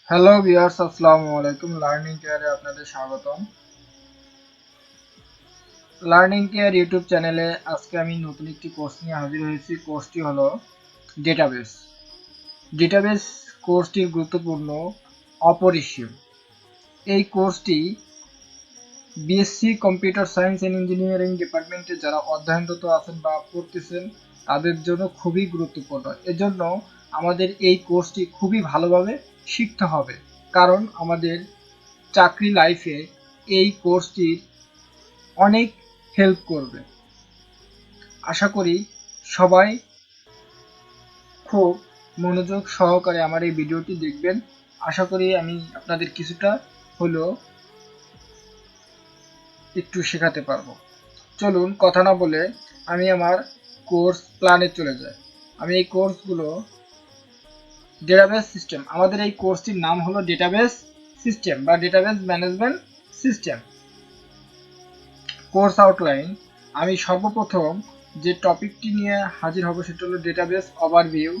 Hello viewers, আসসালামু আলাইকুম। Learning কেয়ারে আপনাদের স্বাগতম। লার্নিং কেয়ার ইউটিউব চ্যানেলে আজকে আমি নতুন একটি কোর্স নিয়ে হাজির হয়েছি। কোর্সটি হলো ডেটাবেস। ডেটাবেস কোর্সটি গুরুত্বপূর্ণ, অপরিসীম। এই কোর্সটি BSc computer science and engineering ডিপার্টমেন্টে যারা অধ্যয়নরত আছেন বা পড়তেছেন তাদের জন্য খুবই গুরুত্বপূর্ণ। এজন্য আমাদের এই কোর্সটি খুবই ভালোভাবে শিখতে হবে, কারণ আমাদের চাকরি লাইফে এই কোর্সটির অনেক হেল্প করবে। আশা করি সবাই খুব মনোযোগ সহকারে আমার এই ভিডিওটি দেখবেন। আশা করি আমি আপনাদের কিছুটা হলেও একটু শেখাতে পারবো। চলুন কথা না বলে আমি আমার কোর্স প্ল্যানে চলে যাই। আমি এই কোর্সগুলো ডেটাবেস সিস্টেম, আমাদের এই কোর্সটির নাম হলো ডেটাবেস সিস্টেম বা database management system. Course outline, আমি সর্বপ্রথম যে টপিকটি নিয়ে হাজির হব সেটা হলো ডেটাবেস ওভারভিউ।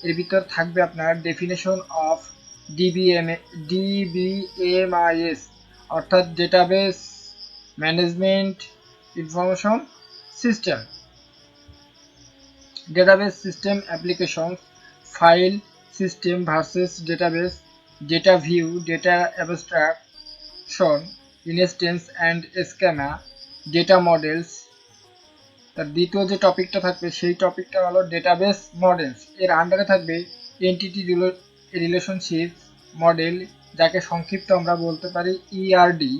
এর ভিতর থাকবে আপনার ডেফিনেশন অফ ডিবিএমআইএস, অর্থাৎ database management information system, database system application, file system versus database, data view, data abstraction, instance and schema, data models. তার দ্বিতীয় যে টপিকটা থাকবে সেই টপিকটা হলো ডেটাবেস মডেলস। এর আন্ডারে থাকবে এন্টিটি রিলেশনশিপ মডেল, যাকে সংক্ষিপ্ত আমরা বলতে পারি ইআরডি।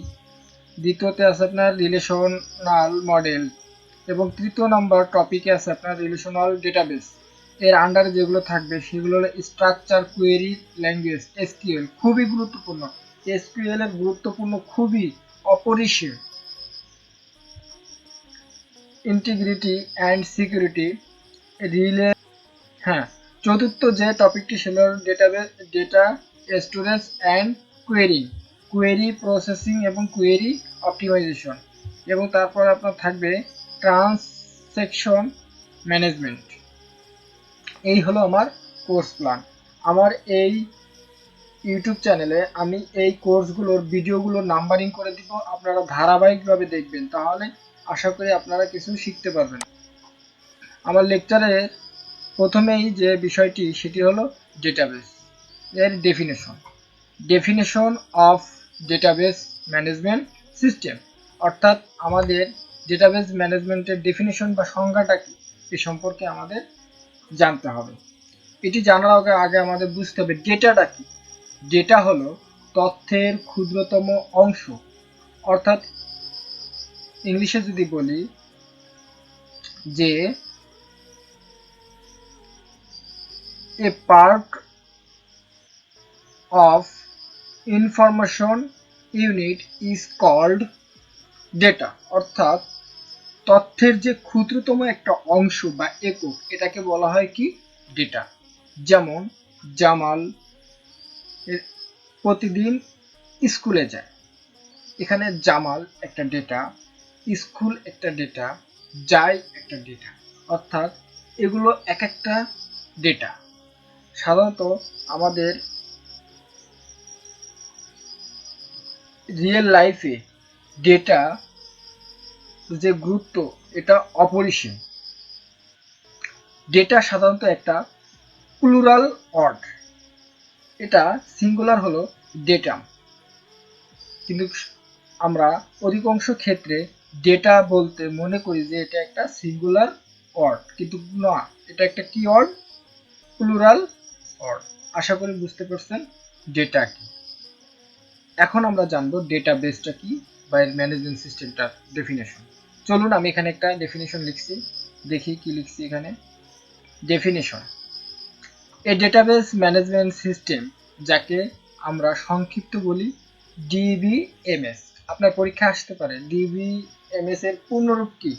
দ্বিতীয়তে আছে আপনার রিলেশনাল মডেল এবং তৃতীয় নম্বর টপিকে আছে আপনার রিলেশনাল ডেটাবেস। এর আন্ডারে যেগুলো থাকবে সেগুলো হলো স্ট্রাকচার কোয়েরি ল্যাঙ্গুয়েজ, এসকিউএল। খুবই গুরুত্বপূর্ণ, এসকিউএল এর গুরুত্বপূর্ণ খুবই অপরিসীম। ইন্টিগ্রিটি অ্যান্ড সিকিউরিটি, রিলে, হ্যাঁ, চতুর্থ যে টপিকটি ছিল database, data storage and query, query processing এবং কোয়েরি অপটিমাইজেশন। এবং তারপর আপনার থাকবে ট্রান্সেকশন ম্যানেজমেন্ট। এই হলো আমার কোর্স প্ল্যান। আমার এই ইউটিউব চ্যানেলে আমি এই কোর্সগুলোর ভিডিওগুলোর নাম্বারিং করে দিব, আপনারা ধারাবাহিকভাবে দেখবেন, তাহলে আশা করি আপনারা কিছু শিখতে পারবেন। আমার লেকচারের প্রথমেই যে বিষয়টি সেটি হলো ডেটাবেস এর definition. Definition of database management system, অর্থাৎ আমাদের ডেটাবেস ম্যানেজমেন্টের ডেফিনেশন বা সংজ্ঞাটা কি এ সম্পর্কে আমাদের জানতে হবে। এটি জানার আগে আগে আমাদের বুঝতে হবে ডেটাটা কি। ডেটা হলো তথ্যের ক্ষুদ্রতম অংশ, অর্থাৎ ইংলিশে যদি বলি যে এ part of information unit is called data, অর্থাৎ তথ্যের যে ক্ষুদ্রতম একটা অংশ বা একক এটাকে বলা হয় কি ডেটা। যেমন জামাল প্রতিদিন স্কুলে যায়, এখানে জামাল একটা ডেটা, স্কুল একটা ডেটা, যায় একটা ডেটা, অর্থাৎ এগুলো এক একটা ডেটা। সাধারণত আমাদের রিয়েল লাইফে ডেটা যে গুরুত্ব এটা অপরিসীম। ডেটা সাধারণত একটা প্লুরাল ওয়ার্ড, এটা সিঙ্গুলার হলো ডেটাম, কিন্তু আমরা অধিকাংশ ক্ষেত্রে ডেটা বলতে মনে করি যে এটা একটা সিঙ্গুলার ওয়ার্ড, কিন্তু না, এটা একটা কি ওয়ার্ড, প্লুরাল ওয়ার্ড। আশা করি বুঝতে পারছেন ডেটা কি। এখন আমরা জানবো ডেটাবেসটা কি বা এর ম্যানেজমেন্ট সিস্টেমটার ডেফিনেশন। চলুন আমি এখানে একটা ডেফিনেশন লিখছি, দেখি কি লিখছি এখানে। ডেফিনেশন, এ ডেটাবেস ম্যানেজমেন্ট সিস্টেম, যাকে আমরা সংক্ষিপ্ত বলি ডিবিএমএস। আপনার পরীক্ষা আসতে পারে ডিবিএমএস এর পূর্ণরূপ কি,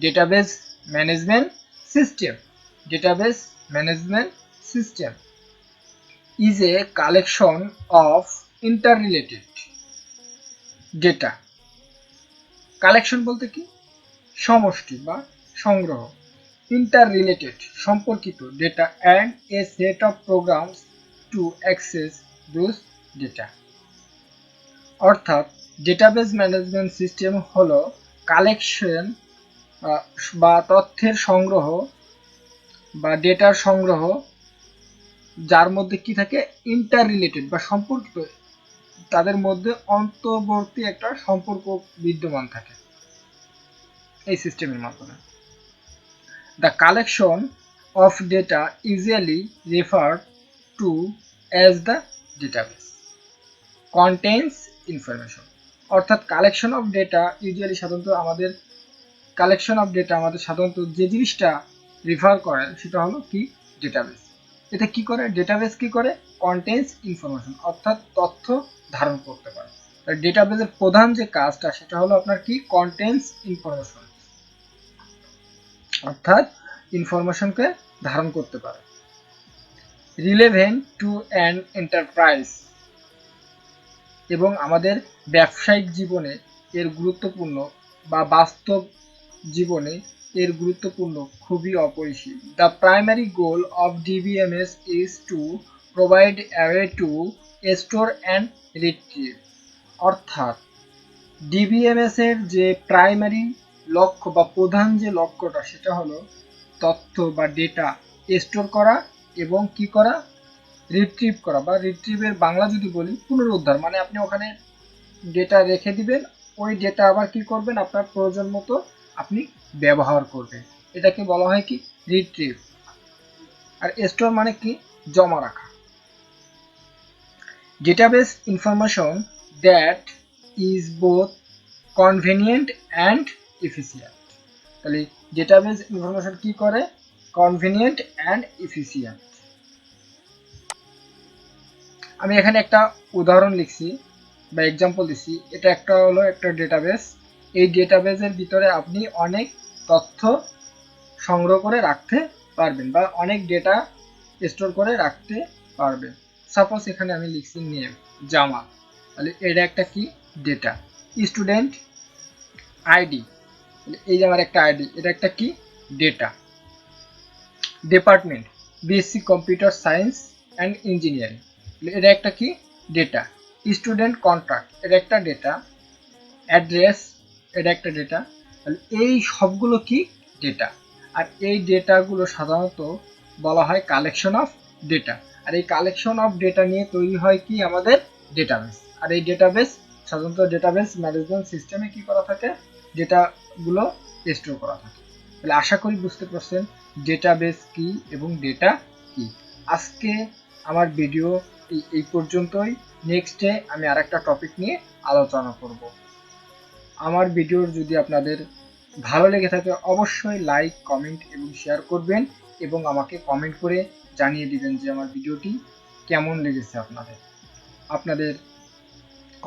database management system. Database management system is a collection of interrelated data. Collection বলতে কি, সমষ্টি বা সংগ্রহ, ইন্টাররিলেটেড সম্পর্কিত data, and a set of programs to access those data. অর্থাৎ ডেটাবেস ম্যানেজমেন্ট সিস্টেম হলো কালেকশন বা তথ্যের সংগ্রহ বা ডেটার সংগ্রহ, যার মধ্যে কি থাকে, ইন্টার রিলেটেড বা সম্পর্কিত, তাদের মধ্যে অন্তর্বর্তী একটা সম্পর্ক বিদ্যমান থাকে এই সিস্টেমের মাধ্যমে। The collection of data usually referred to as the database contains information. অর্থাৎ কালেকশন অফ ডেটা ইউজুয়ালি সাধারণত আমাদের সাধারণত যে জিনিসটা রেফার করে সেটা হলো কি, ডেটাবেস। এটা কি করে, ডেটাবেস কি করে, কন্টেইনস ইনফরমেশন, অর্থাৎ তথ্য ধারণ করতে পারে। ডেটাবেসের প্রধান যে কাজটা সেটা হলো আপনার কি, কন্টেইনস ইনফরমেশন, অর্থাৎ ইনফরমেশনকে ধারণ করতে পারে। রিলেভেন্ট টু অ্যান এন্টারপ্রাইজ, এবং আমাদের ব্যবসায়িক জীবনে এর গুরুত্বপূর্ণ বা বাস্তব জীবনে এর গুরুত্বপূর্ণ, খুবই অপরিসীম। The primary goal of DBMS is to provide a way to store and retrieve। অর্থাৎ ডিবিএমএস এর যে প্রাইমারি লক্ষ্য বা প্রধান যে লক্ষ্যটা সেটা হলো তথ্য বা ডেটা স্টোর করা এবং কি করা, রিট্রিভ করা, বা রিট্রিভের বাংলা যদি বলি পুনরুদ্ধার। মানে আপনি ওখানে ডেটা রেখে দিবেন, ওই ডেটা আবার কি করবেন, আপনার প্রয়োজন মতো আপনি ব্যবহার করবেন, এটাকে বলা হয় কি, রিট্রিভ। আর স্টোর মানে কি, জমা রাখা। Database information that is both convenient and efficient. তাহলে ডেটাবেস ইনফরমেশন কি করে, কনভেনিয়েন্ট অ্যান্ড এফিসিয়েন্ট। আমি এখানে একটা উদাহরণ লিখছি বা এক্সাম্পল দিচ্ছি। এটা একটা হলো একটা ডেটাবেস। এই ডেটাবেসের ভিতরে আপনি অনেক তথ্য সংগ্রহ করে রাখতে পারবেন বা অনেক ডেটা স্টোর করে রাখতে পারবেন। সাপোজ এখানে আমি লিখছি নেম জামাল, তাহলে এটা একটা কি, ডেটা। স্টুডেন্ট আইডি, এই যে আমার একটা আইডি, এটা একটা কি, data. Department BSc computer science and engineering, এটা একটা কি, ডেটা। স্টুডেন্ট কন্ট্রাক্ট, এটা একটা ডেটা। অ্যাড্রেস, এটা একটা ডেটা। তাহলে এই সবগুলো কি, ডেটা। আর এই ডেটাগুলো সাধারণত বলা হয় কালেকশন অফ ডেটা। আর এই কালেকশন অফ ডেটা নিয়ে তৈরি হয় কি, আমাদের ডেটাবেস। আর এই ডেটাবেস সাধারণত ডেটাবেস ম্যানেজমেন্ট সিস্টেমে কি করা থাকে, ডেটাগুলো স্টোর করা থাকে। তাহলে আশা করি বুঝতে পারছেন ডেটাবেস কি এবং ডেটা কি। আজকে আমার ভিডিও এই পর্যন্তই। নেক্সটে আমি আরেকটা টপিক নিয়ে আলোচনা করব। আমার ভিডিও যদি আপনাদের ভালো লেগে থাকে অবশ্যই লাইক, কমেন্ট এবং শেয়ার করবেন, এবং আমাকে কমেন্ট করে জানিয়ে দিবেন যে আমার ভিডিওটি কেমন লেগেছে আপনাদের। আপনাদের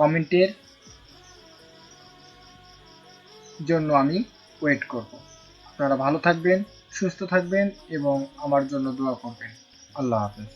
কমেন্টের জন্য আমি ওয়েট করব। আপনারা ভালো থাকবেন, সুস্থ থাকবেন এবং আমার জন্য দোয়া করবেন। আল্লাহ হাফেজ।